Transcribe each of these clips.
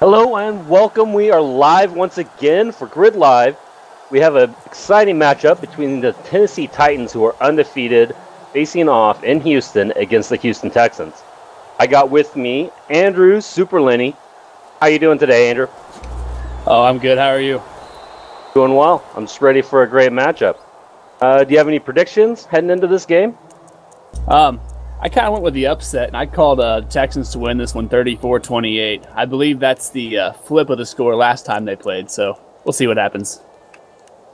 Hello and welcome. We are live once again for Grid Live. We have an exciting matchup between the Tennessee Titans, who are undefeated, facing off in Houston against the Houston Texans. I got with me Andrew Super Lenny. How you doing today, Andrew? Oh, I'm good. How are you? Doing well. I'm just ready for a great matchup. Do you have any predictions heading into this game? I kind of went with the upset, and I called Texans to win this one 34-28. I believe that's the flip of the score last time they played, so we'll see what happens.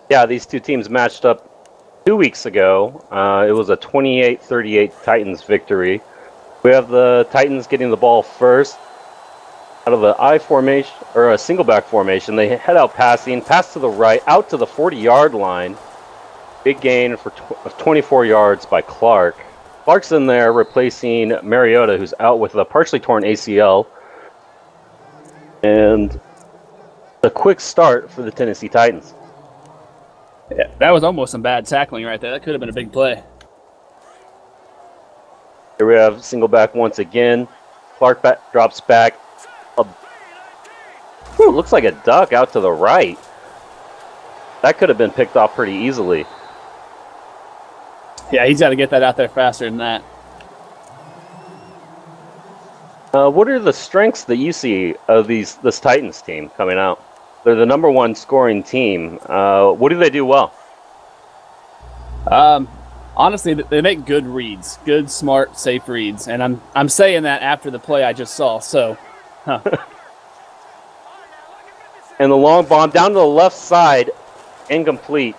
Yeah, these two teams matched up 2 weeks ago. It was a 28-38 Titans victory. We have the Titans getting the ball first out of the I formation, or a single back formation. They head out passing, pass to the right, out to the 40-yard line. Big gain of 24 yards by Clark. Clark's in there replacing Mariota, who's out with a partially torn ACL. And a quick start for the Tennessee Titans. Yeah, that was almost some bad tackling right there. That could have been a big play. Here we have single back once again. Clark drops back. Looks like a duck out to the right. That could have been picked off pretty easily. Yeah, he's got to get that out there faster than that. What are the strengths that you see of this Titans team coming out? They're the #1 scoring team. What do they do well? Honestly, they make good reads, good, smart, safe reads, and I'm saying that after the play I just saw. So, And the long bomb down to the left side, incomplete.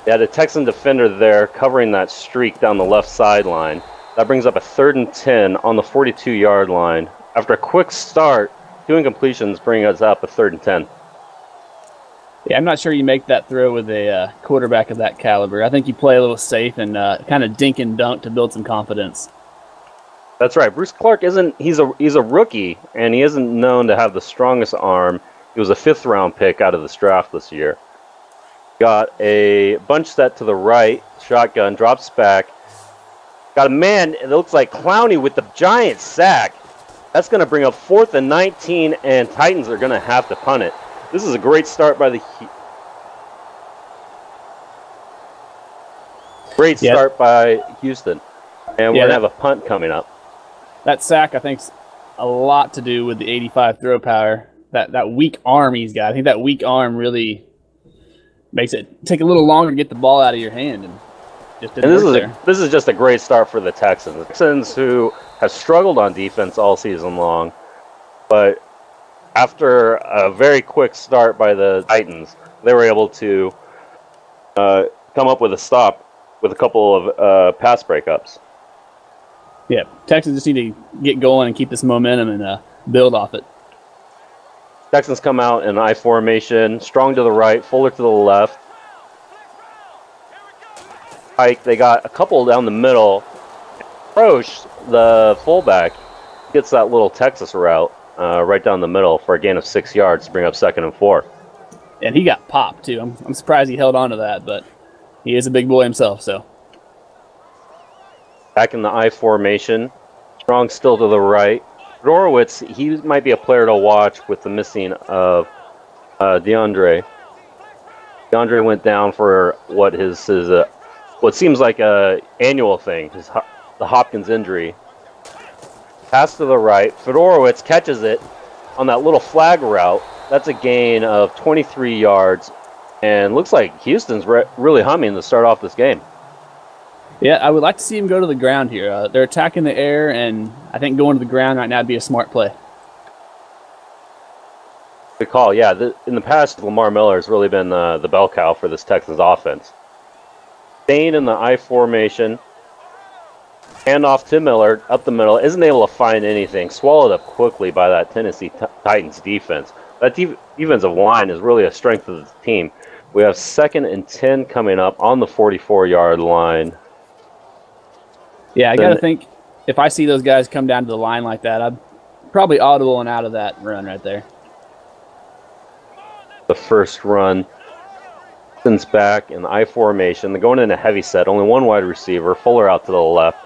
They had a Texan defender there covering that streak down the left sideline. That brings up a 3rd and 10 on the 42-yard line. After a quick start, 2 incompletions bring us up a 3rd and 10. Yeah, I'm not sure you make that throw with a quarterback of that caliber. I think you play a little safe and kind of dink and dunk to build some confidence. That's right. Bruce Clark he's a rookie, and he isn't known to have the strongest arm. He was a 5th-round pick out of this draft this year. Got a bunch set to the right. Shotgun, drops back. Got a man, it looks like Clowney with the giant sack. That's going to bring up 4th and 19, and Titans are going to have to punt it. This is a great start by the by Houston. And we're going to have a punt coming up. That sack, I think, is a lot to do with the 85 throw power. That weak arm he's got. I think that weak arm really makes it take a little longer to get the ball out of your hand, and just didn't work there. This is just a great start for the Texans. The Texans, who have struggled on defense all season long, but after a very quick start by the Titans, they were able to come up with a stop with a couple of pass breakups. Yeah, Texans just need to get going and keep this momentum and build off it. Texans come out in I formation, strong to the right, Fuller to the left. Pike, they got a couple down the middle. Roche, the fullback, gets that little Texas route right down the middle for a gain of 6 yards to bring up 2nd and 4. And he got popped, too. I'm surprised he held on to that, but he is a big boy himself, so. Back in the I formation, strong still to the right. Dorowitz, he might be a player to watch with the missing of DeAndre. DeAndre went down for what seems like a annual thing, the Hopkins injury. Pass to the right. Fedorowicz catches it on that little flag route. That's a gain of 23 yards, and looks like Houston's really humming to start off this game. Yeah, I would like to see him go to the ground here. They're attacking the air, and I think going to the ground right now would be a smart play. Good call. Yeah, in the past, Lamar Miller has really been the bell cow for this Texans offense. Staying in the I formation. Hand off to Miller, up the middle, isn't able to find anything. Swallowed up quickly by that Tennessee Titans defense. That defensive line is really a strength of the team. We have 2nd and 10 coming up on the 44-yard line. Yeah, I got to think, if I see those guys come down to the line like that, I'm probably audible and out of that run right there. The first run. Texans back in the I formation. They're going in a heavy set. Only one wide receiver. Fuller out to the left.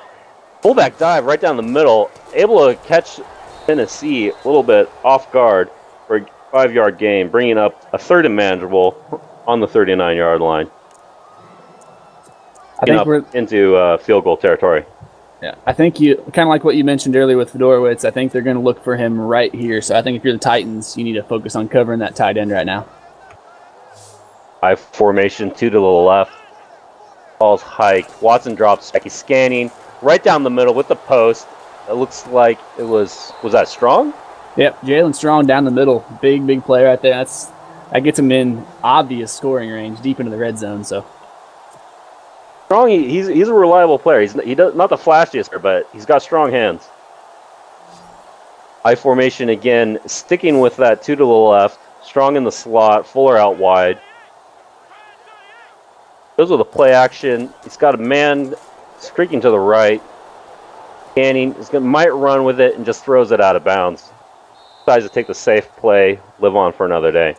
Fullback dive right down the middle. Able to catch Tennessee a little bit off guard for a 5-yard gain, bringing up a 3rd and manageable on the 39-yard line. I think we're into field goal territory. Yeah, I think you kind of like what you mentioned earlier with Fedorowicz. I think they're going to look for him right here. So I think if you're the Titans, you need to focus on covering that tight end right now. I formation, 2 to the left. Ball's hiked. Watson drops back. He's scanning right down the middle with the post. It looks like it was that Strong? Yep, Jalen Strong down the middle. Big play right there. That gets him in obvious scoring range, deep into the red zone. So Strong, he's a reliable player. He's not the flashiest, but he's got strong hands. I formation again, sticking with that 2 to the left. Strong in the slot, Fuller out wide. Goes with a play action. He's got a man streaking to the right. Scanning. Might run with it and just throws it out of bounds. Decides to take the safe play, live on for another day.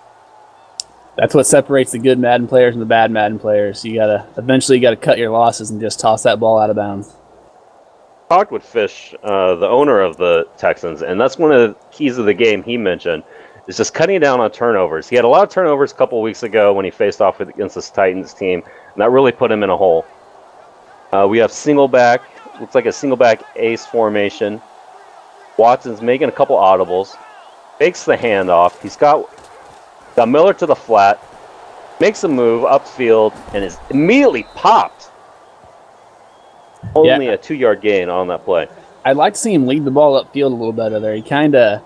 That's what separates the good Madden players and the bad Madden players. Eventually you gotta cut your losses and just toss that ball out of bounds. Talked with Fish, the owner of the Texans, and that's one of the keys of the game he mentioned, is just cutting down on turnovers. He had a lot of turnovers a couple of weeks ago when he faced off against this Titans team, and that really put him in a hole. We have single back, looks like a single back ace formation. Watson's making a couple audibles, fakes the handoff. He's got Miller to the flat, makes a move upfield, and is immediately popped. Only a 2-yard gain on that play. I'd like to see him lead the ball upfield a little better there. He kind of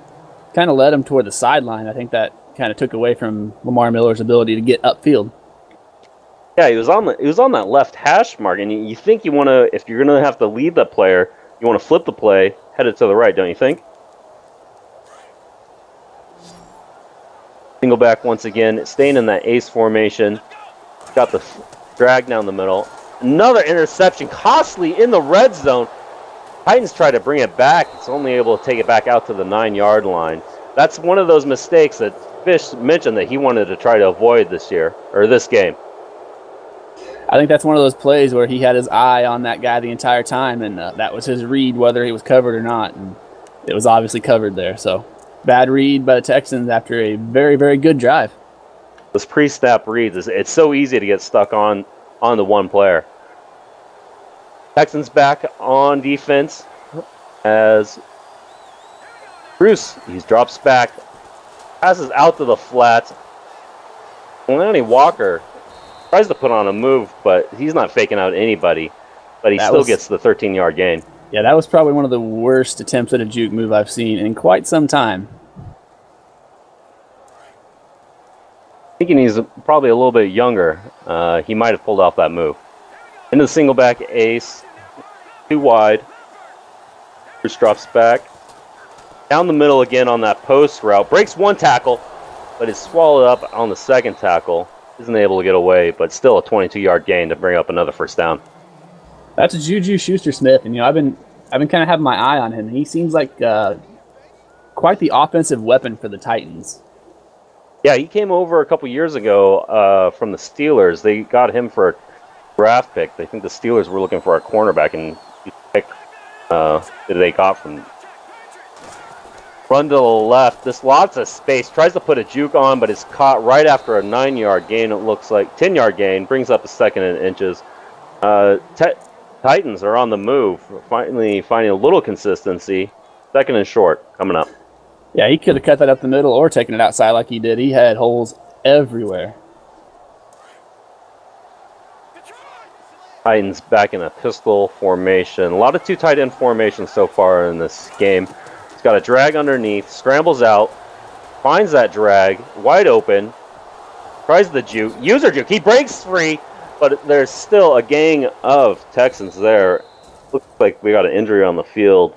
led him toward the sideline. I think that kind of took away from Lamar Miller's ability to get upfield. Yeah, he was on that left hash mark, and you think you want to, if you're going to have to lead that player, you want to flip the play, head it to the right, don't you think? Single back once again, staying in that ace formation. Got the drag down the middle. Another interception, costly in the red zone. Titans try to bring it back. It's only able to take it back out to the 9-yard line. That's one of those mistakes that Fish mentioned that he wanted to try to avoid this year, or this game. I think that's one of those plays where he had his eye on that guy the entire time, and that was his read, whether he was covered or not. And it was obviously covered there. So bad read by the Texans after a very, very good drive. Those pre-snap reads, it's so easy to get stuck on the one player. Texans back on defense as Bruce, he drops back, passes out to the flat. Lonnie Walker tries to put on a move, but he's not faking out anybody. But he still gets the 13-yard gain. Yeah, that was probably one of the worst attempts at a juke move I've seen in quite some time. Thinking he's probably a little bit younger, he might have pulled off that move. Into the single back ace, too wide. Bruce drops back. Down the middle again on that post route. Breaks one tackle, but is swallowed up on the second tackle. Isn't able to get away, but still a 22-yard gain to bring up another first down. That's Juju Schuster-Smith, and I've been kind of having my eye on him. He seems like quite the offensive weapon for the Titans. Yeah, he came over a couple years ago from the Steelers. They got him for a draft pick. They think the Steelers were looking for a cornerback, and he picked that they got from. Run to the left. This lots of space. Tries to put a juke on, but is caught right after a 9-yard gain. It looks like 10-yard gain. Brings up a second in inches. Titans are on the move. Finally finding a little consistency. Second and short coming up. Yeah, he could have cut that up the middle or taken it outside like he did. He had holes everywhere. Titans back in a pistol formation. A lot of 2 tight end formations so far in this game. He's got a drag underneath, scrambles out, finds that drag, wide open, tries the juke, user juke. He breaks free, but there's still a gang of Texans there. Looks like we got an injury on the field.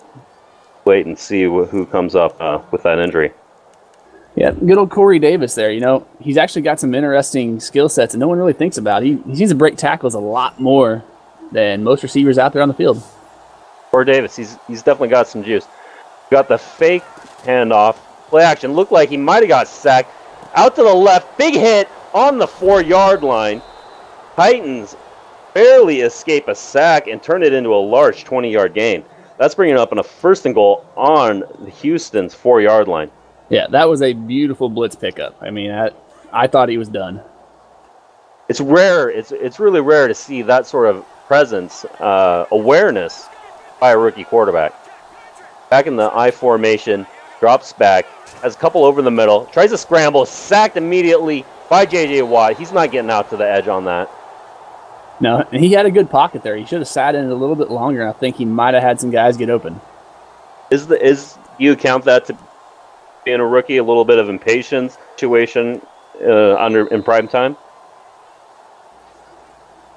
Wait and see who comes up with that injury. Yeah, good old Corey Davis there. You know, he's actually got some interesting skill sets that no one really thinks about. He seems to break tackles a lot more than most receivers out there on the field. Corey Davis, he's definitely got some juice. Got the fake handoff. Play action. Looked like he might have got sacked. Out to the left. Big hit on the 4-yard line. Titans barely escape a sack and turn it into a large 20-yard gain. That's bringing up on a 1st and goal on Houston's 4-yard line. Yeah, that was a beautiful blitz pickup. I mean, I thought he was done. It's rare. It's really rare to see that sort of presence, awareness by a rookie quarterback. Back in the I formation, drops back, has a couple over the middle, tries to scramble, sacked immediately by J.J. Watt. He's not getting out to the edge on that. No, he had a good pocket there. He should have sat in it a little bit longer, and I think he might have had some guys get open. Is you count that to being a rookie, a little bit of impatience situation in prime time?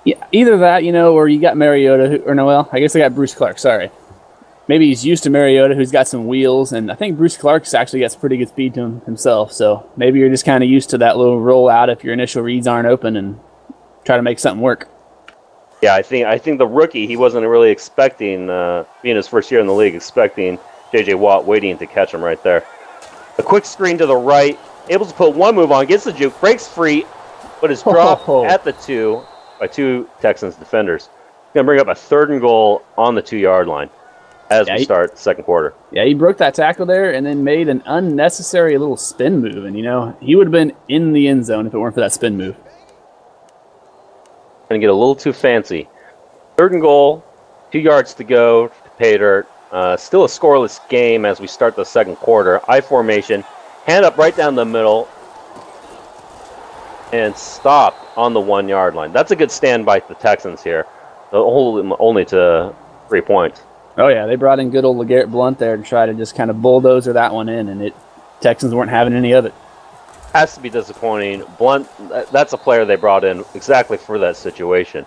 Yeah, either that, or you got Mariota, I guess I got Bruce Clark, sorry. Maybe he's used to Mariota, who's got some wheels, and I think Bruce Clark's actually got some pretty good speed to him himself, so maybe you're just kind of used to that little rollout if your initial reads aren't open and try to make something work. Yeah, I think the rookie, he wasn't really expecting, being his first year in the league, expecting J.J. Watt waiting to catch him right there. A quick screen to the right, able to put one move on, gets the juke, breaks free, but is dropped at the 2 by 2 Texans defenders. Going to bring up a 3rd and goal on the 2-yard line as we start the second quarter. Yeah, he broke that tackle there and then made an unnecessary little spin move. And, he would have been in the end zone if it weren't for that spin move. Going to get a little too fancy. 3rd and goal, 2 yards to go to pay dirt. Still a scoreless game as we start the second quarter. I formation, hand up right down the middle, and stop on the 1-yard line. That's a good stand by the Texans here. Only to 3 points. Oh, yeah, they brought in good old LeGarrette Blount there to try to just kind of bulldozer that one in, and Texans weren't having any of it. Has to be disappointing. Blount, that's a player they brought in exactly for that situation.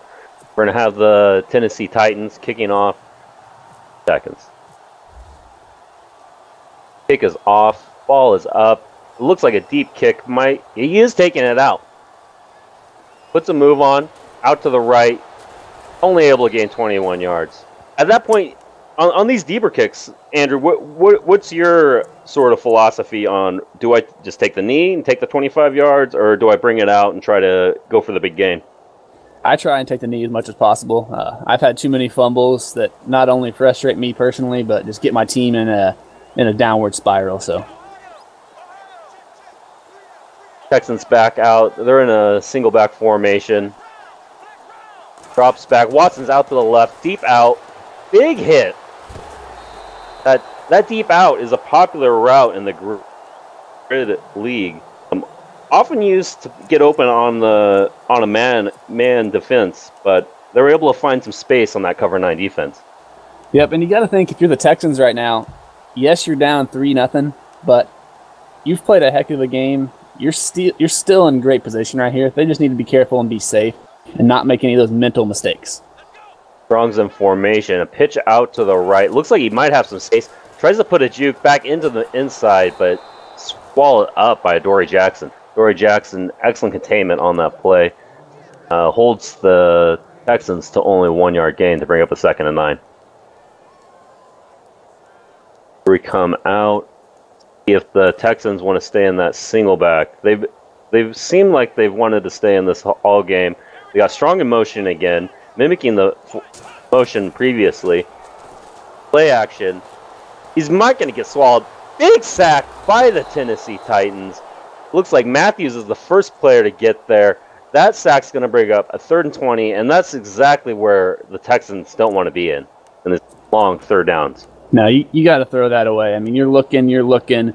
We're going to have the Tennessee Titans kicking off seconds. Kick is off. Ball is up. It looks like a deep kick. He is taking it out. Puts a move on. Out to the right. Only able to gain 21 yards. At that point, on these deeper kicks, Andrew, what's your sort of philosophy on, do I just take the knee and take the 25 yards, or do I bring it out and try to go for the big gain? I try and take the knee as much as possible. I've had too many fumbles that not only frustrate me personally, but just get my team in a downward spiral. So Texans back out. They're in a single back formation. Drops back. Watson's out to the left. Deep out. Big hit. That deep out is a popular route in the grid league. Often used to get open on a man defense, but they were able to find some space on that cover 9 defense. Yep, and you got to think, if you're the Texans right now, yes, you're down 3-0, but you've played a heck of a game. You're still in great position right here. They just need to be careful and be safe and not make any of those mental mistakes. Strong's in formation. A pitch out to the right. Looks like he might have some space. Tries to put a juke back into the inside, but swallowed up by Dory Jackson. Dory Jackson, excellent containment on that play. Holds the Texans to only 1-yard gain to bring up a 2nd and 9. We come out. If the Texans want to stay in that single back, they've seemed like they've wanted to stay in this all game. They got strong in motion again, mimicking the motion previously. Play action. He's not going to get swallowed. Big sack by the Tennessee Titans. Looks like Matthews is the first player to get there. That sack's going to bring up a 3rd and 20, and that's exactly where the Texans don't want to be in this long 3rd downs. No, you got to throw that away. I mean, you're looking.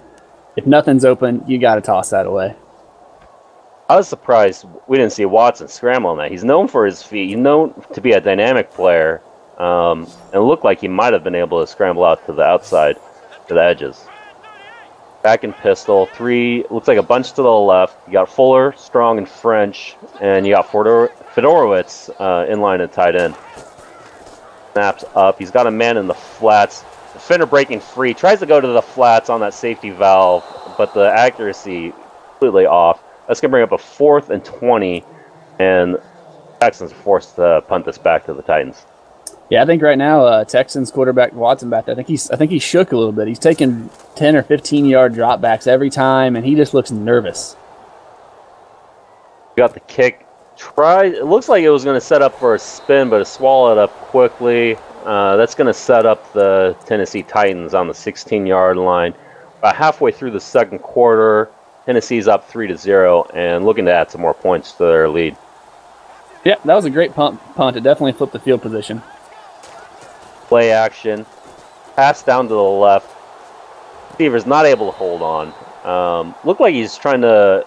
If nothing's open, you got to toss that away. I was surprised we didn't see Watson scramble on that. He's known for his feet. He's known to be a dynamic player, and it looked like he might have been able to scramble out to the outside, to the edges. Back in pistol, 3, looks like a bunch to the left. You got Fuller, Strong, and French, and you got Fedorowicz in line at tight end. Snaps up. He's got a man in the flats. Defender breaking free. Tries to go to the flats on that safety valve, but the accuracy completely off. That's going to bring up a 4th and 20, and Texans are forced to punt this back to the Titans. Yeah, I think right now Texans quarterback Watson back there, I think he's shook a little bit. He's taking 10 or 15-yard dropbacks every time, and he just looks nervous. Got the kick. It looks like it was going to set up for a spin, but it swallowed up quickly. That's going to set up the Tennessee Titans on the 16-yard line. About halfway through the second quarter, Tennessee's up 3-0 and looking to add some more points to their lead. Yeah, that was a great punt. It definitely flipped the field position. Play action. Pass down to the left. Receiver's not able to hold on. Looked like he's trying to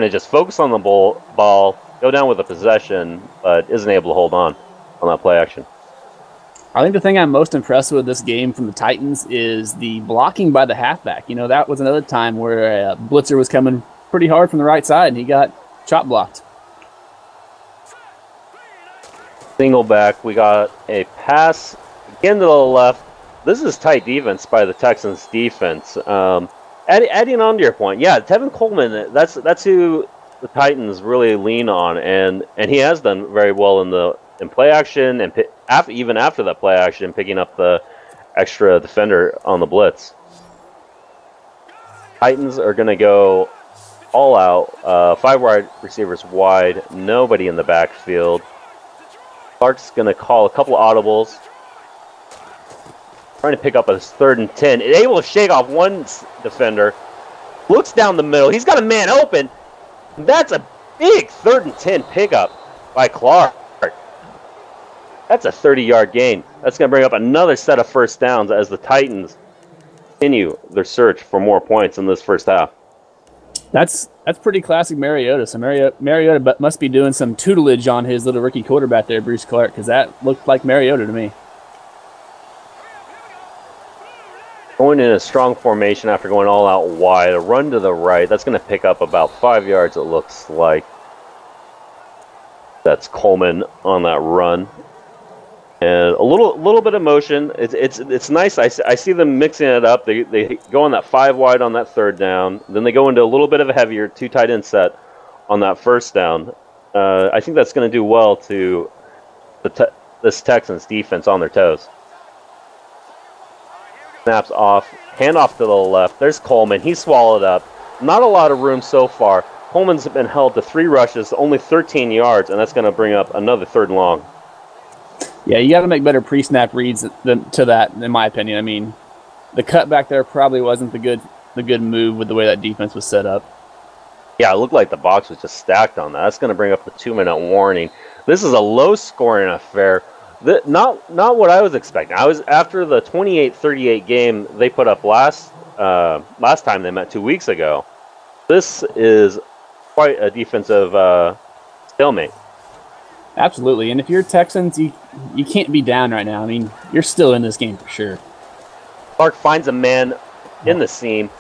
just focus on the ball, go down with a possession, but isn't able to hold on that play action. I think the thing I'm most impressed with this game from the Titans is the blocking by the halfback. You know, that was another time where a blitzer was coming pretty hard from the right side, and he got chop blocked. Single back. We got a pass again to the left. This is tight defense by the Texans defense. Adding on to your point, yeah, Tevin Coleman, that's who the Titans really lean on, and he has done very well in play action, and even after that play action, picking up the extra defender on the blitz. Titans are going to go all out, 5 wide receivers wide, nobody in the backfield. Clark's going to call a couple audibles, trying to pick up a 3rd and 10. Able to shake off one defender, looks down the middle. He's got a man open. That's a big 3rd and 10 pickup by Clark. That's a 30-yard gain. That's going to bring up another set of first downs as the Titans continue their search for more points in this first half. That's pretty classic Mariota. So Mariota must be doing some tutelage on his little rookie quarterback there, Bruce Clark, because that looked like Mariota to me. Going in a strong formation after going all out wide. A run to the right. That's going to pick up about 5 yards, it looks like. That's Coleman on that run. And a little bit of motion. It's nice. I see them mixing it up. They go on that 5 wide on that 3rd down. Then they go into a little bit of a heavier 2 tight end set on that 1st down. I think that's going to do well to this Texans defense on their toes. Snaps off, handoff to the left. There's Coleman. He's swallowed up. Not a lot of room so far. Coleman's been held to 3 rushes, only 13 yards, and that's going to bring up another 3rd and long. Yeah, you got to make better pre-snap reads to that, in my opinion. I mean, the cutback there probably wasn't the good move with the way that defense was set up. Yeah, it looked like the box was just stacked on that. That's going to bring up the 2-minute warning. This is a low-scoring affair. Not what I was expecting. After the 28-38 game they put up last time they met 2 weeks ago. This is quite a defensive stalemate. Absolutely, and if you're Texans, you can't be down right now. I mean, you're still in this game for sure. Clark finds a man in the seam.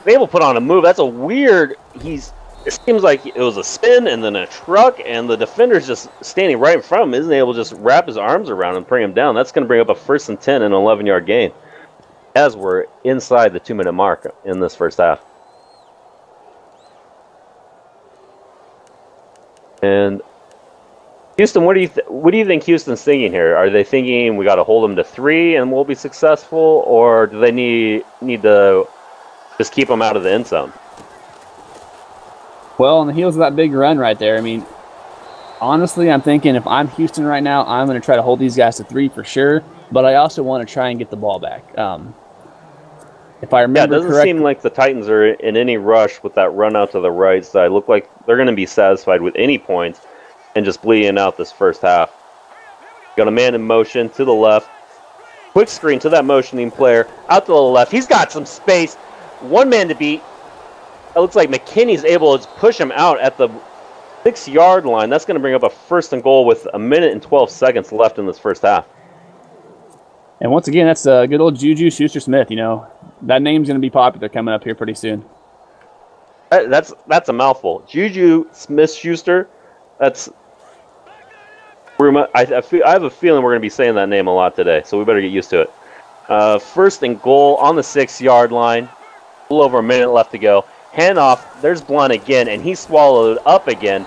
Able to put on a move. That's a weird. It seems like it was a spin and then a truck, and the defender's just standing right in front of him. Isn't able to just wrap his arms around and bring him down. That's going to bring up a 1st and 10 and an 11-yard gain, as we're inside the 2-minute mark in this first half. And Houston, what do you think Houston's thinking here? Are they thinking we got to hold them to 3 and we'll be successful, or do they need to just keep them out of the end zone? Well, on the heels of that big run right there, I mean, honestly, I'm thinking if I'm Houston right now, I'm going to try to hold these guys to 3 for sure, but I also want to try and get the ball back. If I remember it doesn't seem like the Titans are in any rush with that run out to the right side. Look like they're going to be satisfied with any points and just bleeding out this first half. Got a man in motion to the left. Quick screen to that motioning player. Out to the left. He's got some space. One man to beat. It looks like McKinney's able to push him out at the 6-yard line. That's going to bring up a 1st and goal with 1 minute and 12 seconds left in this first half. And once again, that's a good old Juju Schuster-Smith. You know, that name's going to be popular coming up here pretty soon. That's a mouthful. Juju Smith-Schuster. I have a feeling we're going to be saying that name a lot today, so we better get used to it. First and goal on the 6-yard line. A little over a minute left to go. Handoff. There's Blunt again, and he swallowed up again.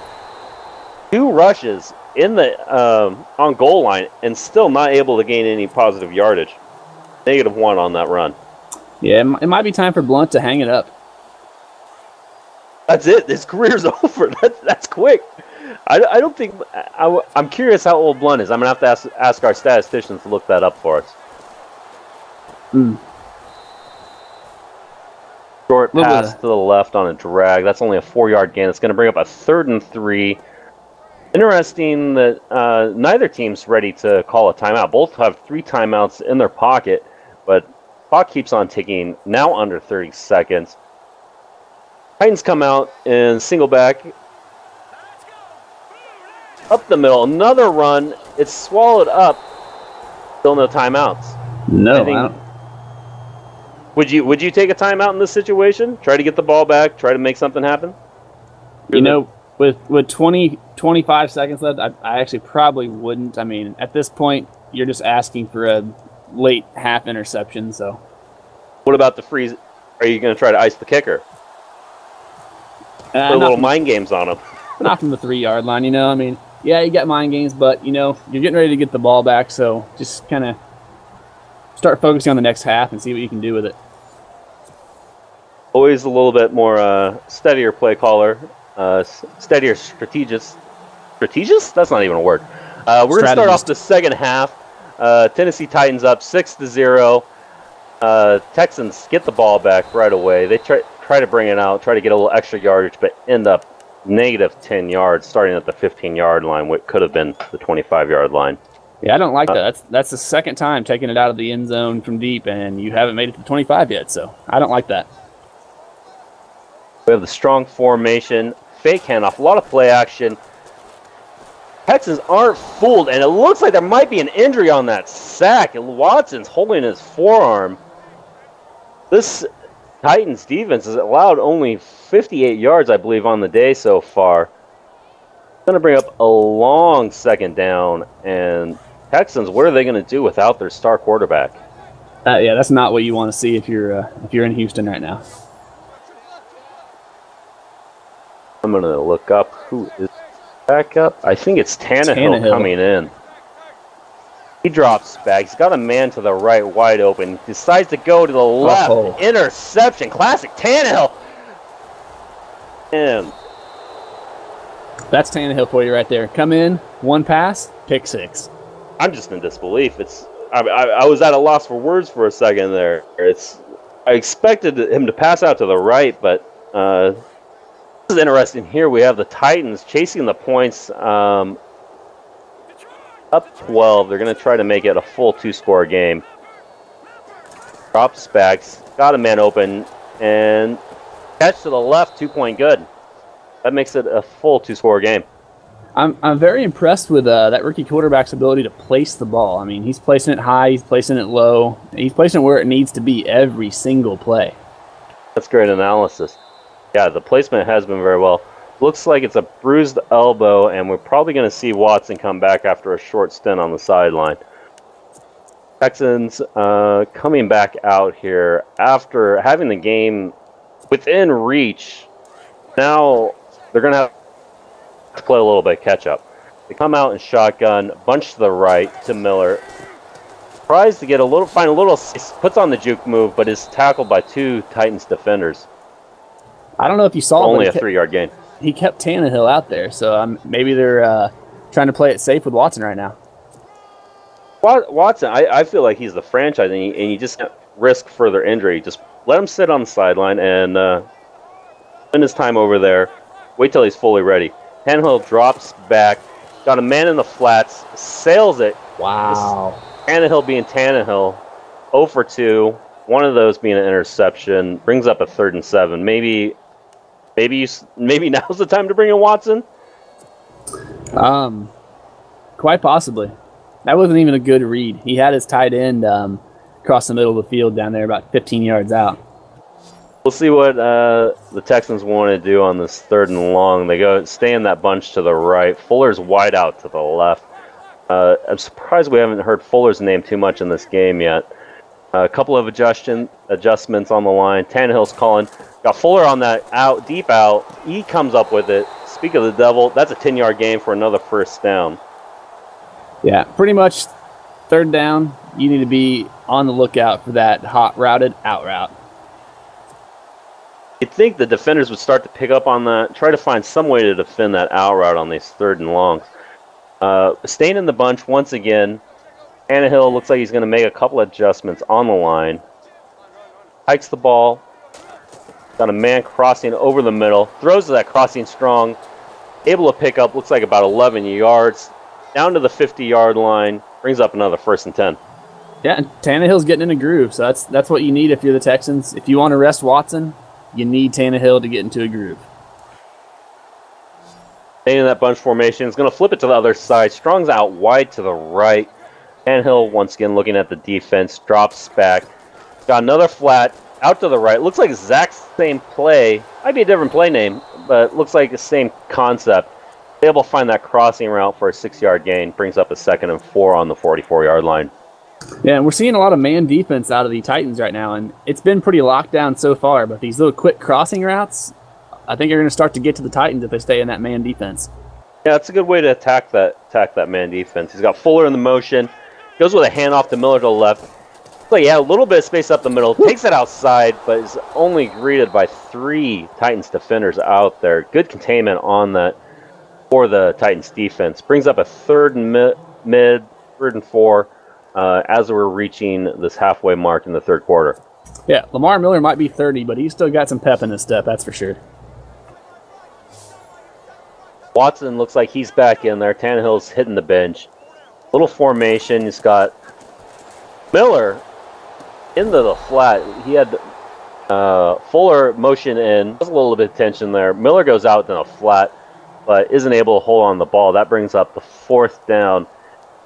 2 rushes in the on goal line, and still not able to gain any positive yardage. -1 on that run. Yeah, it might be time for Blunt to hang it up. That's it. His career's over. That's quick. I don't think. I'm curious how old Blunt is. I'm gonna have to ask our statisticians to look that up for us. Short pass to the left on a drag. That's only a 4-yard gain. It's going to bring up a 3rd and 3. Interesting that neither team's ready to call a timeout. Both have 3 timeouts in their pocket, but clock keeps on ticking. Now under 30 seconds. Titans come out in single back. Up the middle. Another run. It's swallowed up. Still no timeouts. No, I don't. Would you take a timeout in this situation? Try to get the ball back. Try to make something happen. You know, with 25 seconds left, I actually probably wouldn't. I mean, at this point, you're just asking for a late half interception. So, what about the freeze? Are you going to try to ice the kicker? Put a little mind games on him. Not from the 3-yard line, you know. I mean, yeah, you got mind games, but you know you're getting ready to get the ball back. So just kind of start focusing on the next half and see what you can do with it. Always a little bit more steadier play caller, steadier strategist. Strategist? That's not even a word. We're going to start off the second half. Tennessee Titans up 6-0. Texans get the ball back right away. They try to bring it out, try to get a little extra yardage, but end up -10 yards, starting at the 15-yard line, what could have been the 25-yard line. Yeah, I don't like that. That's the second time taking it out of the end zone from deep, and you haven't made it to 25 yet, so I don't like that. We have the strong formation, fake handoff, a lot of play action. Texans aren't fooled, and it looks like there might be an injury on that sack. Watson's holding his forearm. This Titans defense has allowed only 58 yards, I believe, on the day so far. Going to bring up a long second down, and Texans, what are they going to do without their star quarterback? Yeah, that's not what you want to see if you're in Houston right now. I'm going to look up who is back up. I think it's Tannehill coming in. He drops back. He's got a man to the right wide open. Decides to go to the left. Oh. Interception. Classic Tannehill. And that's Tannehill for you right there. Come in, one pass, pick 6. I'm just in disbelief. I was at a loss for words for a second there. I expected him to pass out to the right, but this is interesting. Here we have the Titans chasing the points up 12. They're going to try to make it a full 2-score game. Drops back, got a man open, and catch to the left, 2-point good. That makes it a full 2-score game. I'm very impressed with that rookie quarterback's ability to place the ball. I mean, he's placing it high, he's placing it low, he's placing it where it needs to be every single play. That's great analysis. Yeah, the placement has been very well. Looks like it's a bruised elbow, and we're probably going to see Watson come back after a short stint on the sideline. Texans coming back out here after having the game within reach. Now they're going to have to play a little bit catch-up. They come out in shotgun, bunch to the right to Miller. Tries to get find a little, puts on the juke move, but is tackled by 2 Titans defenders. I don't know if you saw only a 3-yard gain. He kept Tannehill out there, so maybe they're trying to play it safe with Watson right now. Watson, I feel like he's the franchise, and you just can't risk further injury. Just let him sit on the sideline and spend his time over there. Wait till he's fully ready. Tannehill drops back, got a man in the flats, sails it. Wow. Tannehill being Tannehill, 0 for 2. One of those being an interception, brings up a 3rd and 7. Maybe now's the time to bring in Watson. Quite possibly. That wasn't even a good read. He had his tight end across the middle of the field down there, about 15 yards out. We'll see what the Texans want to do on this 3rd and long. They stay in that bunch to the right. Fuller's wide out to the left. I'm surprised we haven't heard Fuller's name too much in this game yet. A couple of adjustments on the line. Tannehill's calling. Got Fuller on that deep out. He comes up with it. Speak of the devil, that's a 10-yard gain for another first down. Yeah, pretty much third down. You need to be on the lookout for that hot routed out route. You'd think the defenders would start to pick up on that, try to find some way to defend that out route on these third and longs. Staying in the bunch once again. Tannehill looks like he's going to make a couple adjustments on the line. Hikes the ball. Got a man crossing over the middle. Throws to that crossing strong. Able to pick up, looks like about 11 yards. Down to the 50-yard line. Brings up another 1st and 10. Yeah, and Tannehill's getting in a groove, so that's what you need if you're the Texans. If you want to rest Watson, you need Tannehill to get into a groove. Staying in that bunch formation. He's going to flip it to the other side. Strong's out wide to the right. Tannehill, once again, looking at the defense, drops back. Got another flat out to the right. Looks like exact same play. Might be a different play name, but looks like the same concept. Able to find that crossing route for a 6-yard gain. Brings up a 2nd and 4 on the 44-yard line. Yeah, and we're seeing a lot of man defense out of the Titans right now, and it's been pretty locked down so far, but these little quick crossing routes, I think are going to start to get to the Titans if they stay in that man defense. Yeah, it's a good way to attack that man defense. He's got Fuller in the motion. Goes with a handoff to Miller to the left. So yeah, a little bit of space up the middle. Takes it outside, but is only greeted by 3 Titans defenders out there. Good containment on that for the Titans defense. Brings up a 3rd and 3rd and 4 as we're reaching this halfway mark in the 3rd quarter. Yeah, Lamar Miller might be 30, but he's still got some pep in his step, that's for sure. Watson looks like he's back in there. Tannehill's hitting the bench. Little formation. He's got Miller into the flat. He had Fuller motion in. There's a little bit of tension there. Miller goes out in a flat, but isn't able to hold on the ball. That brings up the 4th down.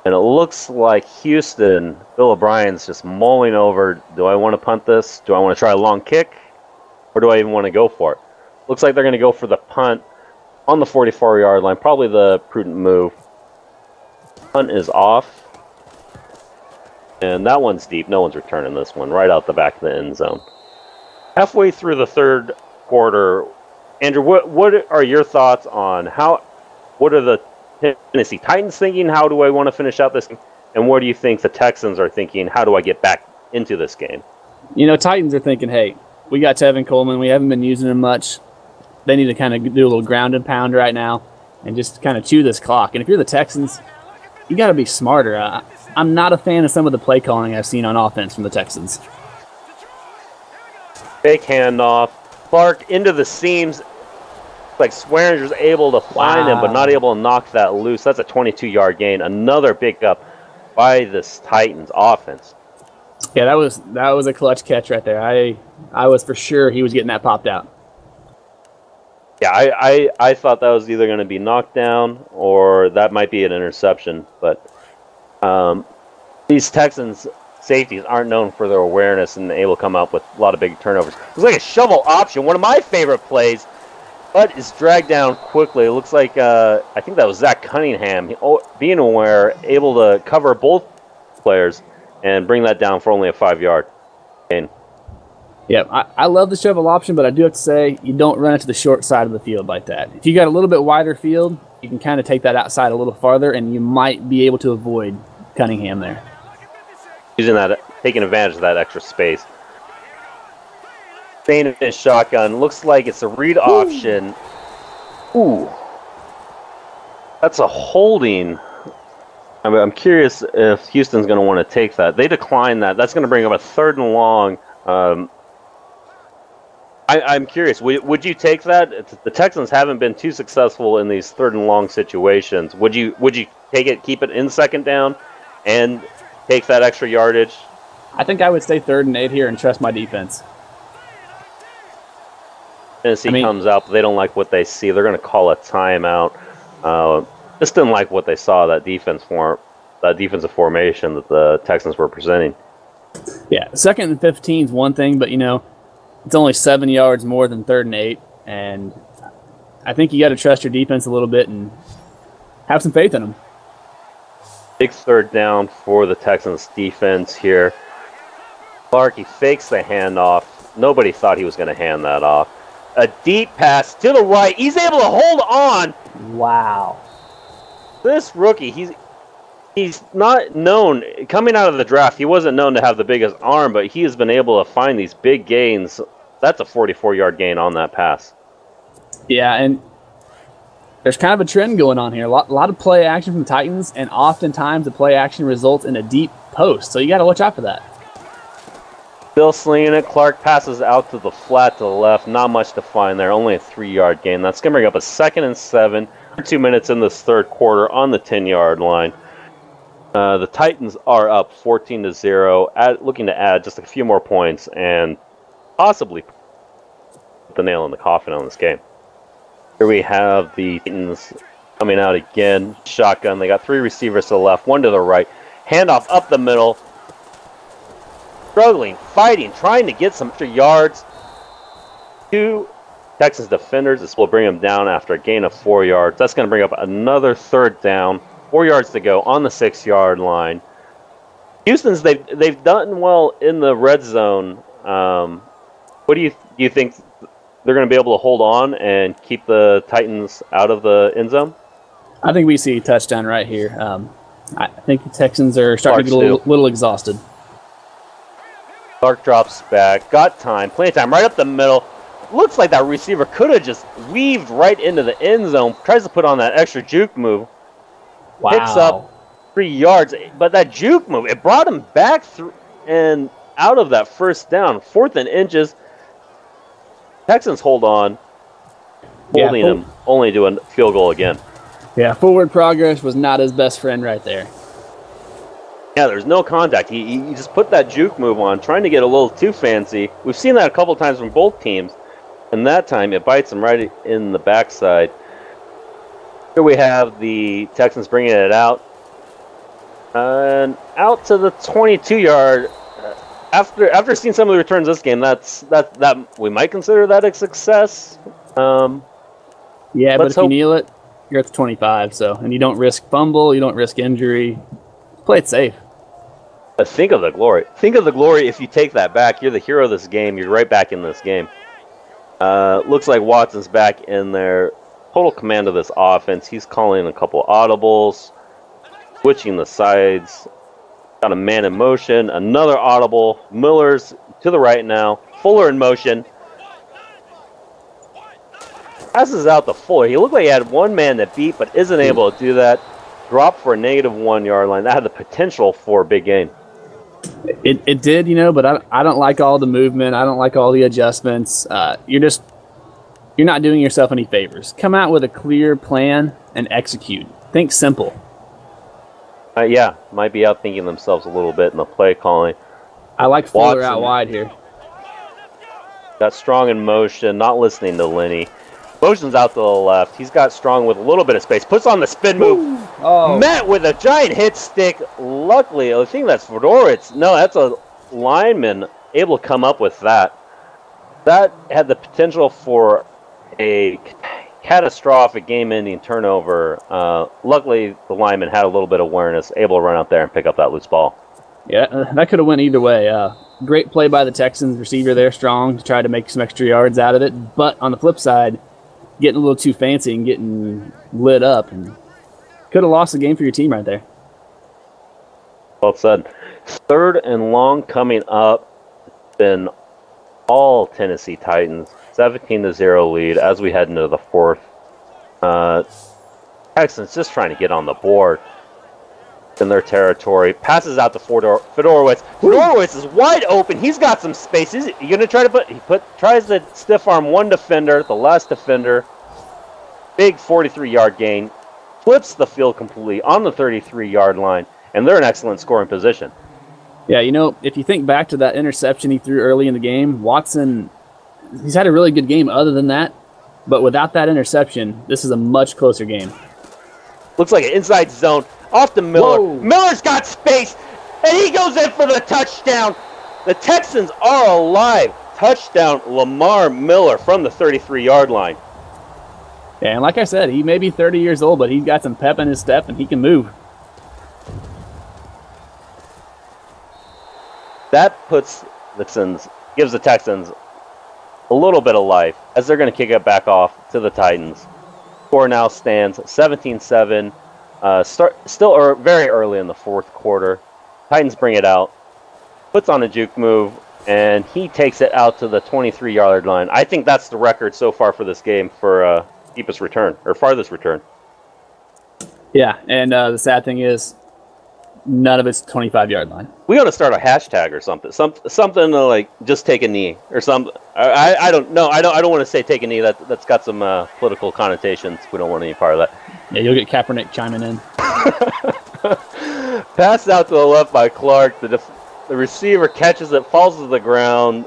And it looks like Houston, Bill O'Brien's just mulling over, do I want to punt this? Do I want to try a long kick? Or do I even want to go for it? Looks like they're going to go for the punt on the 44-yard line. Probably the prudent move. Punt is off. And that one's deep. No one's returning this one. Right out the back of the end zone. Halfway through the 3rd quarter, Andrew, what are your thoughts on what are the Tennessee Titans thinking? How do I want to finish out this game? And what do you think the Texans are thinking? How do I get back into this game? You know, Titans are thinking, hey, we got Tevin Coleman. We haven't been using him much. They need to kind of do a little ground and pound right now and just kind of chew this clock. And if you're the Texans, you got to be smarter. I'm not a fan of some of the play calling I've seen on offense from the Texans. Fake handoff. Clark into the seams. Like Swearinger's able to find him, but not able to knock that loose. That's a 22-yard gain. Another pickup by this Titans offense. Yeah, that was a clutch catch right there. I was for sure he was getting that popped out. Yeah, I thought that was either going to be knocked down or that might be an interception. But these Texans safeties aren't known for their awareness and able to come up with a lot of big turnovers. It was like a shovel option, one of my favorite plays, but it's dragged down quickly. It looks like, I think that was Zach Cunningham, being aware, able to cover both players and bring that down for only a 5-yard gain. Yeah, I love the shovel option, but I do have to say you don't run it to the short side of the field like that. If you got a little bit wider field, you can kind of take that outside a little farther, and you might be able to avoid Cunningham there. Using that, taking advantage of that extra space. Staying in his shotgun. Looks like it's a read option. Ooh. That's a holding. I'm curious if Houston's going to want to take that. They decline that. That's going to bring up a 3rd and long. I'm curious. Would you take that? The Texans haven't been too successful in these 3rd and long situations. Would you take it, keep it in 2nd down, and take that extra yardage? I think I would stay 3rd and 8 here and trust my defense. Tennessee comes out, but they don't like what they see. They're going to call a timeout. Just didn't like what they saw, that defensive formation that the Texans were presenting. Yeah, 2nd and 15 is one thing, but it's only 7 yards more than 3rd and 8, and I think you got to trust your defense a little bit and have some faith in them. Big third down for the Texans defense here. Clark, he fakes the handoff. Nobody thought he was going to hand that off. A deep pass to the right. He's able to hold on. Wow. This rookie, he's not known, coming out of the draft, he wasn't known to have the biggest arm, but he has been able to find these big gains. That's a 44-yard gain on that pass. Yeah, and there's kind of a trend going on here. A lot of play action from the Titans, and oftentimes the play action results in a deep post. So you got to watch out for that. Still slinging it. Clark passes out to the flat to the left. Not much to find there. Only a 3-yard gain. That's going to bring up a 2nd and 7. 2 minutes in this third quarter on the 10-yard line. The Titans are up 14-0. Looking to add just a few more points and possibly put the nail in the coffin on this game. Here we have the Titans coming out again. Shotgun. They got 3 receivers to the left, 1 to the right. Handoff up the middle. Struggling, fighting, trying to get some extra yards. 2 Texans defenders. This will bring them down after a gain of 4 yards. That's going to bring up another 3rd down. 4 yards to go on the 6-yard line. Houston's they've done well in the red zone. What do you think they're going to be able to hold on and keep the Titans out of the end zone? I think we see a touchdown right here. I think the Texans are starting to get a little exhausted. Clark drops back, got time, plenty of time, right up the middle. Looks like that receiver could have just weaved right into the end zone. Tries to put on that extra juke move. Wow. Picks up 3 yards, but that juke move, it brought him back through and out of that 1st down. 4th and inches. Texans hold on, holding him only to a field goal again. Yeah, forward progress was not his best friend right there. Yeah, there's no contact. He just put that juke move on, trying to get a little too fancy. We've seen that a couple times from both teams, and that time it bites him right in the backside. Here we have the Texans bringing it out. And out to the 22-yard. After seeing some of the returns this game, that we might consider that a success. Yeah, but if you kneel it, you're at the 25. So, and you don't risk fumble, you don't risk injury. Play it safe. But think of the glory. Think of the glory if you take that back. You're the hero of this game. You're right back in this game. Looks like Watson's back in there. Total command of this offense. He's calling a couple audibles, switching the sides. Got a man in motion. Another audible. Miller's to the right now. Fuller in motion. Passes out to Fuller. He looked like he had one man that beat, but isn't able to do that. Drop for a negative 1 yard line. That had the potential for a big gain. It did, but I don't like all the movement. I don't like all the adjustments. You're not doing yourself any favors. Come out with a clear plan and execute. Think simple. Yeah, might be outthinking themselves a little bit in the play calling. I like Fuller out wide here. Got Strong in motion, not listening to Lenny. Motion's out to the left. He's got Strong with a little bit of space. Puts on the spin move. Oh. Met with a giant hit stick. Luckily, I think that's Fedorowicz. No, that's a lineman able to come up with that. That had the potential for a catastrophic game-ending turnover. Luckily, the lineman had a little bit of awareness, able to run out there and pick up that loose ball. Yeah, that could have went either way. Great play by the Texans receiver there, Strong, to try to make some extra yards out of it. But on the flip side, getting a little too fancy and getting lit up, and could have lost the game for your team right there. Well said. 3rd and long coming up. It's been all Tennessee Titans. 17-0 lead as we head into the 4th. Texans just trying to get on the board in their territory. Passes out to Fedorowicz. Fedorowicz is wide open. He's got some space. He's going to try to tries to stiff arm one defender, the last defender. Big 43-yard gain. Flips the field completely on the 33-yard line, and they're in excellent scoring position. Yeah, if you think back to that interception he threw early in the game, Watson, he's had a really good game other than that, but without that interception, this is a much closer game. Looks like an inside zone. Off to Miller. Whoa. Miller's got space, and he goes in for the touchdown. The Texans are alive. Touchdown, Lamar Miller from the 33-yard line. Yeah, and like I said, he may be 30 years old, but he's got some pep in his step, and he can move. That gives the Texans a little bit of life as they're going to kick it back off to the Titans. Score now stands 17-7. Still very early in the fourth quarter. Titans bring it out, puts on a juke move, and he takes it out to the 23-yard line. I think that's the record so far for this game for deepest return or farthest return. Yeah, and the sad thing is, none of it's 25-yard line. We got to start a hashtag or something. Something like just take a knee or something. I don't know. I don't want to say take a knee. That's got some political connotations. We don't want any part of that. Yeah, you'll get Kaepernick chiming in. Pass out to the left by Clark. The receiver catches it, falls to the ground.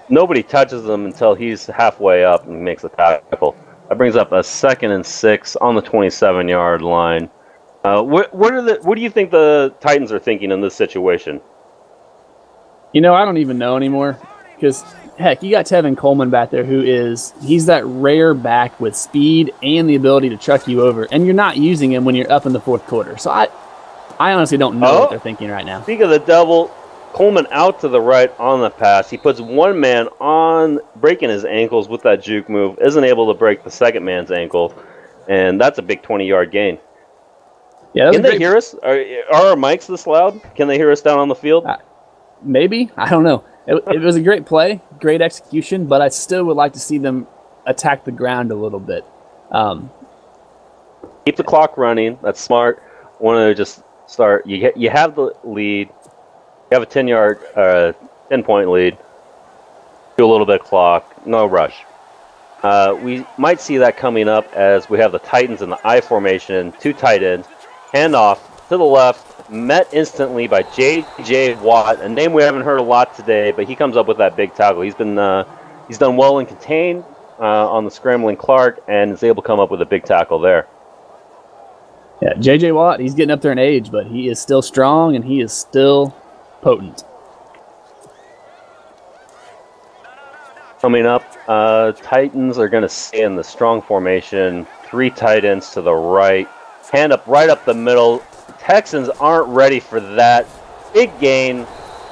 Nobody touches him until he's halfway up and makes a tackle. That brings up a 2nd and 6 on the 27-yard line. What do you think the Titans are thinking in this situation? I don't even know anymore. Because, heck, you got Tevin Coleman back there he's that rare back with speed and the ability to chuck you over. And you're not using him when you're up in the fourth quarter. So I honestly don't know what they're thinking right now. Speak of the devil, Coleman out to the right on the pass. He puts one man on breaking his ankles with that juke move. Isn't able to break the second man's ankle. And that's a big 20-yard gain. Yeah, can they hear us? Are our mics this loud? Can they hear us down on the field? Maybe. I don't know. It was a great play, great execution, but I still would like to see them attack the ground a little bit. Keep the clock running. That's smart. Want to just start. You have the lead. You have a 10-point lead. Do a little bit of clock. No rush. We might see that coming up as we have the Titans in the I formation, 2 tight ends. Handoff to the left, met instantly by J.J. Watt, a name we haven't heard a lot today, but he comes up with that big tackle. He's done well in contain on the scrambling Clark, and is able to come up with a big tackle there. Yeah, J.J. Watt, he's getting up there in age, but he is still strong and he is still potent. Coming up, Titans are going to stay in the strong formation, 3 tight ends to the right. Hand up right up the middle. Texans aren't ready for that. Big gain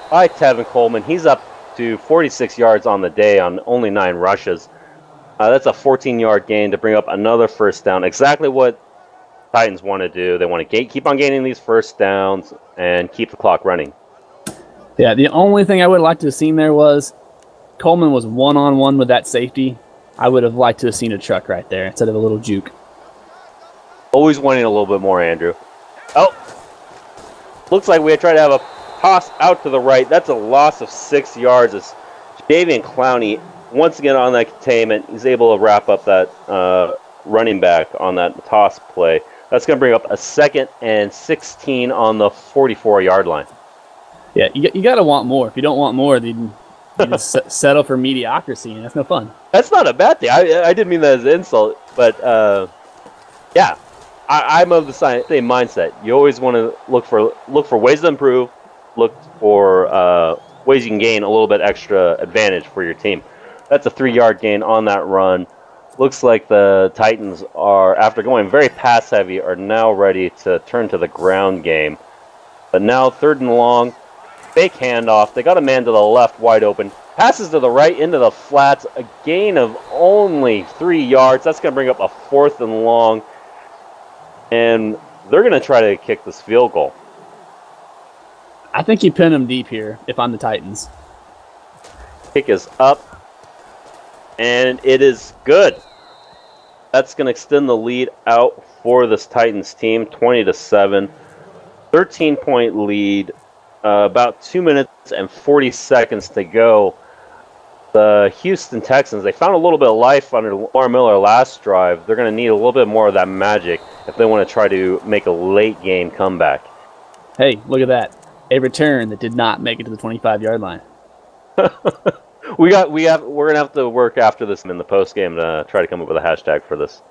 by Tevin Coleman. He's up to 46 yards on the day on only 9 rushes. That's a 14-yard gain to bring up another first down. Exactly what Titans want to do. They want to keep on gaining these first downs and keep the clock running. Yeah, the only thing I would like to have seen there was Coleman was one-on-one with that safety. I would have liked to have seen a truck right there instead of a little juke. Always wanting a little bit more, Andrew. Oh, looks like we tried to have a toss out to the right. That's a loss of 6 yards. As Davian Clowney, once again on that containment, he's able to wrap up that running back on that toss play. That's going to bring up a 2nd and 16 on the 44-yard line. Yeah, you got to want more. If you don't want more, then you just settle for mediocrity, and that's no fun. That's not a bad thing. I didn't mean that as an insult, but yeah. I'm of the same mindset. You always want to look for ways to improve, look for ways you can gain a little bit extra advantage for your team. That's a 3-yard gain on that run. Looks like the Titans are, after going very pass heavy, are now ready to turn to the ground game. But now 3rd and long, fake handoff. They got a man to the left wide open. Passes to the right into the flats. A gain of only 3 yards. That's going to bring up a 4th and long. And they're going to try to kick this field goal. I think you pin them deep here if I'm the Titans. Kick is up. And it is good. That's going to extend the lead out for this Titans team, 20-7. 13-point lead. About 2 minutes and 40 seconds to go. The Houston Texans, they found a little bit of life under Lamar Miller last drive. They're going to need a little bit more of that magic if they want to try to make a late game comeback. Hey, look at that. A return that did not make it to the 25-yard line. We're going to have to work after this in the post game to try to come up with a hashtag for this.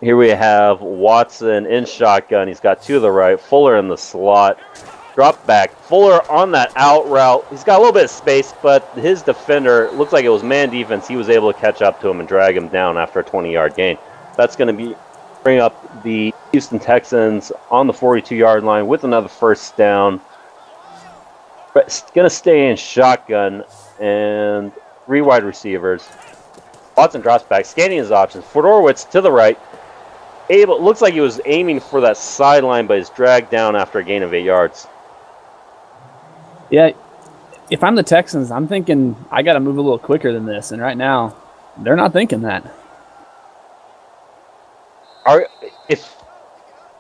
Here we have Watson in shotgun. He's got 2 to the right. Fuller in the slot. Drop back. Fuller on that out route. He's got a little bit of space, but his defender, looks like it was man defense. He was able to catch up to him and drag him down after a 20-yard gain. That's going to bring up the Houston Texans on the 42-yard line with another first down. Going to stay in shotgun and 3 wide receivers. Watson drops back, scanning his options. Fedorowicz to the right. Looks like he was aiming for that sideline, but is dragged down after a gain of 8 yards. Yeah, if I'm the Texans, I'm thinking I got to move a little quicker than this. And right now, they're not thinking that. If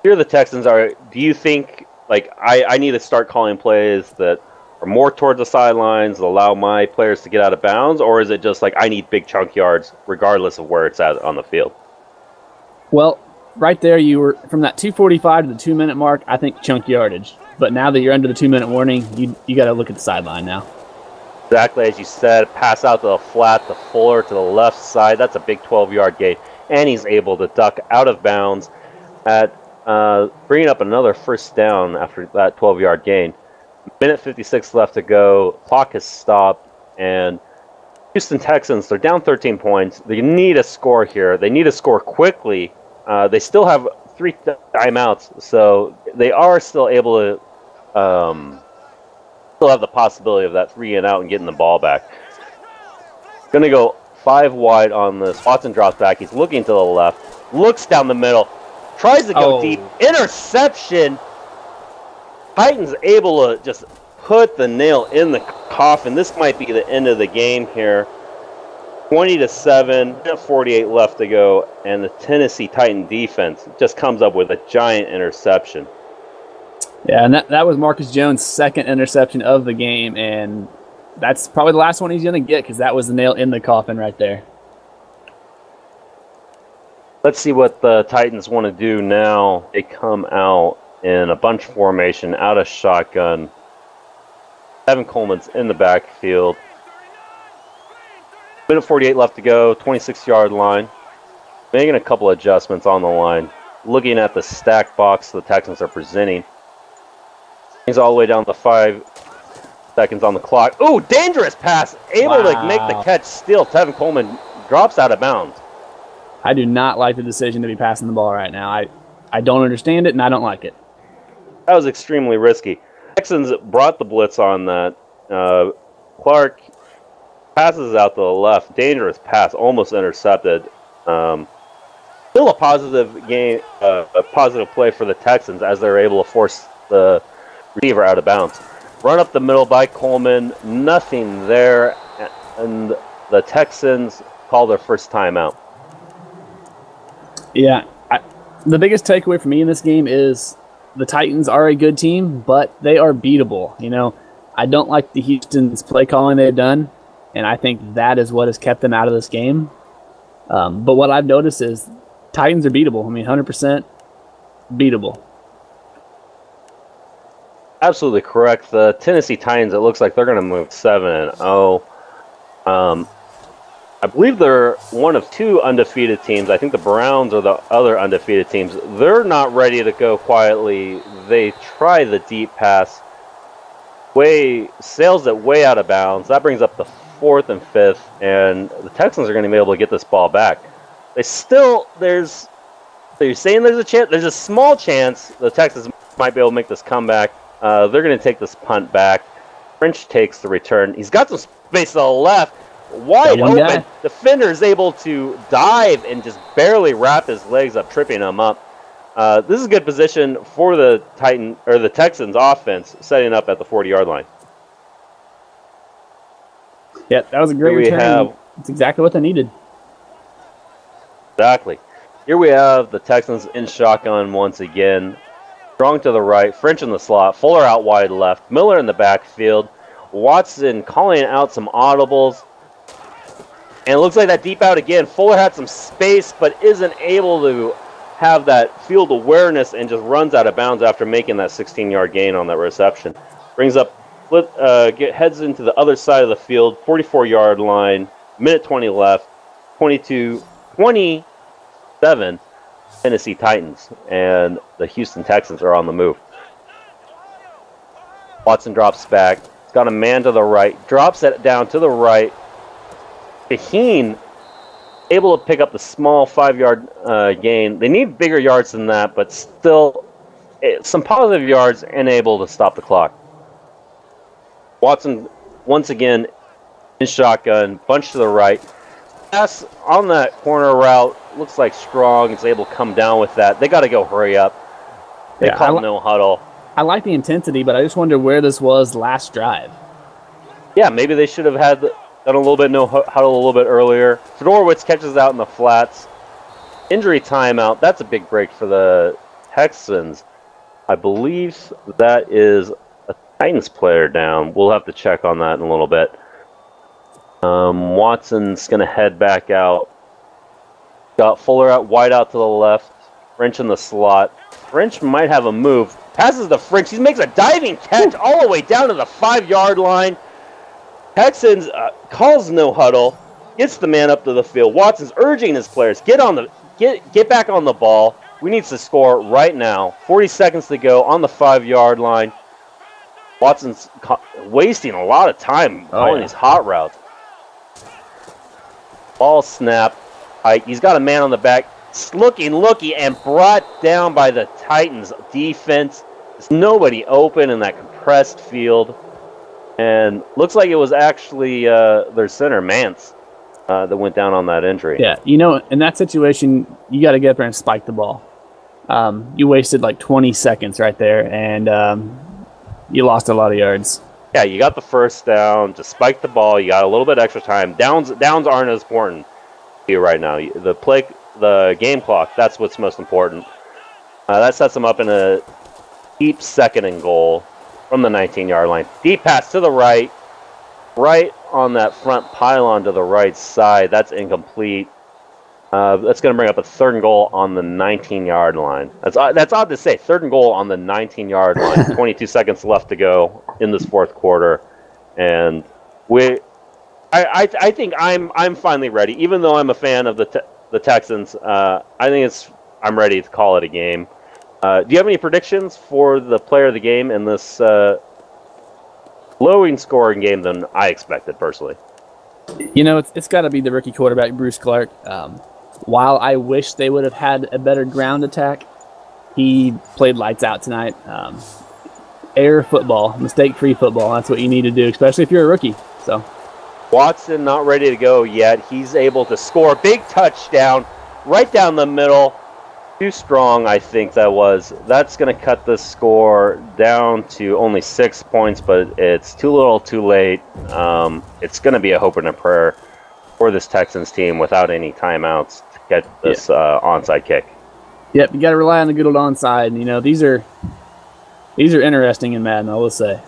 you're the Texans, do you think, like, I need to start calling plays that are more towards the sidelines, allow my players to get out of bounds, or is it just like I need big chunk yards regardless of where it's at on the field? Well, right there, you were from that 2:45 to the 2-minute mark. I think chunk yardage. But now that you're under the 2-minute warning, you got to look at the sideline now. Exactly as you said, pass out to the flat, to Fuller to the left side. That's a big 12-yard gain, and he's able to duck out of bounds at bringing up another first down after that 12-yard gain. Minute 56 left to go. Clock has stopped, and Houston Texans, they're down 13 points. They need a score here. They need to score quickly. They still have 3 timeouts, so they are still able to still have the possibility of that 3 and out and getting the ball back. Going to go 5 wide on this. Watson drops back. He's looking to the left. Looks down the middle. Tries to go deep. Interception. Titans able to just put the nail in the coffin. This might be the end of the game here. 20-7, 48 left to go, and the Tennessee Titan defense just comes up with a giant interception. Yeah, and that was Marcus Jones' second interception of the game, and that's probably the last one he's going to get because that was the nail in the coffin right there. Let's see what the Titans want to do now. They come out in a bunch formation, out of shotgun. Evan Coleman's in the backfield. Minute 48 left to go, 26-yard line. Making a couple adjustments on the line. Looking at the stack box the Texans are presenting. He's all the way down to 5 seconds on the clock. Ooh, dangerous pass. Able to make the catch still. Tevin Coleman drops out of bounds. I do not like the decision to be passing the ball right now. I don't understand it, and I don't like it. That was extremely risky. Texans brought the blitz on that. Clark passes out to the left. Dangerous pass, almost intercepted. Still a positive game, a positive play for the Texans as they're able to force the receiver out of bounds. Run up the middle by Coleman. Nothing there. And the Texans call their first timeout. Yeah. The biggest takeaway for me in this game is the Titans are a good team, but they are beatable. You know, I don't like the Houston's play calling they've done, and I think that is what has kept them out of this game. But what I've noticed is Titans are beatable. I mean, 100% beatable. Absolutely correct. The Tennessee Titans, it looks like they're going to move 7-0. I believe they're one of 2 undefeated teams. I think the Browns are the other undefeated teams. They're not ready to go quietly. They try the deep pass. Sails it way out of bounds. That brings up the 4th and 5th, and the Texans are going to be able to get this ball back. So you're saying there's a chance? There's a small chance the Texans might be able to make this comeback. They're going to take this punt back. French takes the return. He's got some space to the left. Wide open. Guy. Defender is able to dive and just barely wrap his legs up, tripping him up. This is a good position for the Texans offense, setting up at the 40-yard line. Yeah, that was a great return. It's exactly what they needed. Exactly. Here we have the Texans in shotgun once again. Strong to the right, French in the slot, Fuller out wide left, Miller in the backfield, Watson calling out some audibles. And it looks like that deep out again. Fuller had some space, but isn't able to have that field awareness and just runs out of bounds after making that 16-yard gain on that reception. Brings up, heads into the other side of the field, 44-yard line, minute 20 left, 27 Tennessee Titans, and the Houston Texans are on the move. Watson drops back. He's got a man to the right, drops it down to the right. Shaheen able to pick up the small 5-yard gain. They need bigger yards than that, but still some positive yards and able to stop the clock. Watson, once again, in shotgun, bunch to the right. Pass on that corner route. Looks like Strong is able to come down with that. They got to go hurry up. They call no huddle. I like the intensity, but I just wonder where this was last drive. Yeah, maybe they should have done a little bit no huddle a little bit earlier. Fedorowicz catches out in the flats. Injury timeout. That's a big break for the Texans. I believe that is a Titans player down. We'll have to check on that in a little bit. Watson's going to head back out. Got Fuller out, wide out to the left. French in the slot. French might have a move. Passes to French. He makes a diving catch all the way down to the 5-yard line. Texans calls no huddle. Gets the man up to the field. Watson's urging his players, get back on the ball. We need to score right now. 40 seconds to go on the 5-yard line. Watson's wasting a lot of time calling these hot routes. Ball snap. He's got a man on the back. Looking, and brought down by the Titans defense. There's nobody open in that compressed field. And looks like it was actually their center, Mance, that went down on that injury. Yeah, in that situation, you got to get up there and spike the ball. You wasted like 20 seconds right there, and you lost a lot of yards. Yeah, you got the first down. To spike the ball, you got a little bit extra time. Downs aren't as important to you right now. The game clock, that's what's most important. That sets them up in a deep second and goal from the 19-yard line. Deep pass to the right on that front pylon to the right side. That's incomplete. That's going to bring up a 3rd and goal on the 19-yard line. That's odd to say. 3rd and goal on the 19-yard line. 22 seconds left to go in this 4th quarter, and I think I'm finally ready. Even though I'm a fan of the Texans, I think I'm ready to call it a game. Do you have any predictions for the player of the game in this lower scoring game than I expected personally? It's got to be the rookie quarterback, Bruce Clark. While I wish they would have had a better ground attack, he played lights out tonight. Air football, mistake-free football. That's what you need to do, especially if you're a rookie. So, Watson not ready to go yet. He's able to score a big touchdown right down the middle. Too strong, I think that was. That's going to cut the score down to only 6 points, but it's too little, too late. It's going to be a hope and a prayer for this Texans team without any timeouts to get this onside kick. Yep, you got to rely on the good old onside. These are interesting in Madden, I will say.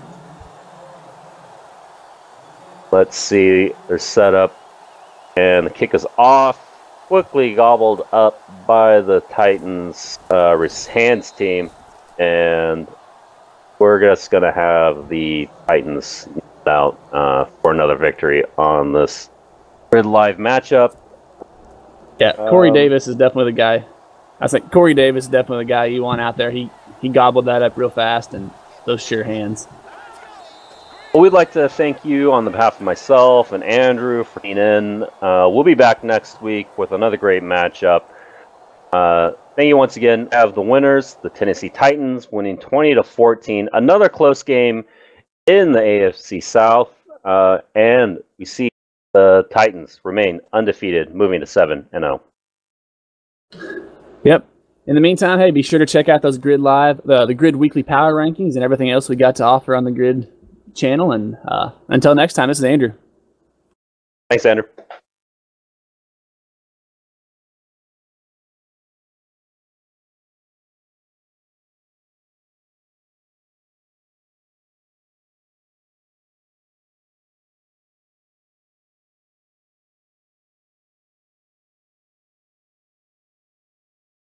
Let's see. They're set up, and the kick is off. Quickly gobbled up by the Titans hands team, and we're just going to have the Titans out for another victory on this Grid Live matchup. Yeah, Corey Davis is definitely the guy. I think Corey Davis is definitely the guy you want out there. He gobbled that up real fast, and those sure hands. Well, we'd like to thank you on the behalf of myself and Andrew for being in. We'll be back next week with another great matchup. Thank you once again. Have the winners, the Tennessee Titans, winning 20-14. Another close game in the AFC South, and we see the Titans remain undefeated, moving to 7-0. Yep. In the meantime, hey, be sure to check out those Grid Live, the Grid Weekly Power Rankings, and everything else we got to offer on the Grid channel. And until next time, this is Andrew. Thanks, Andrew.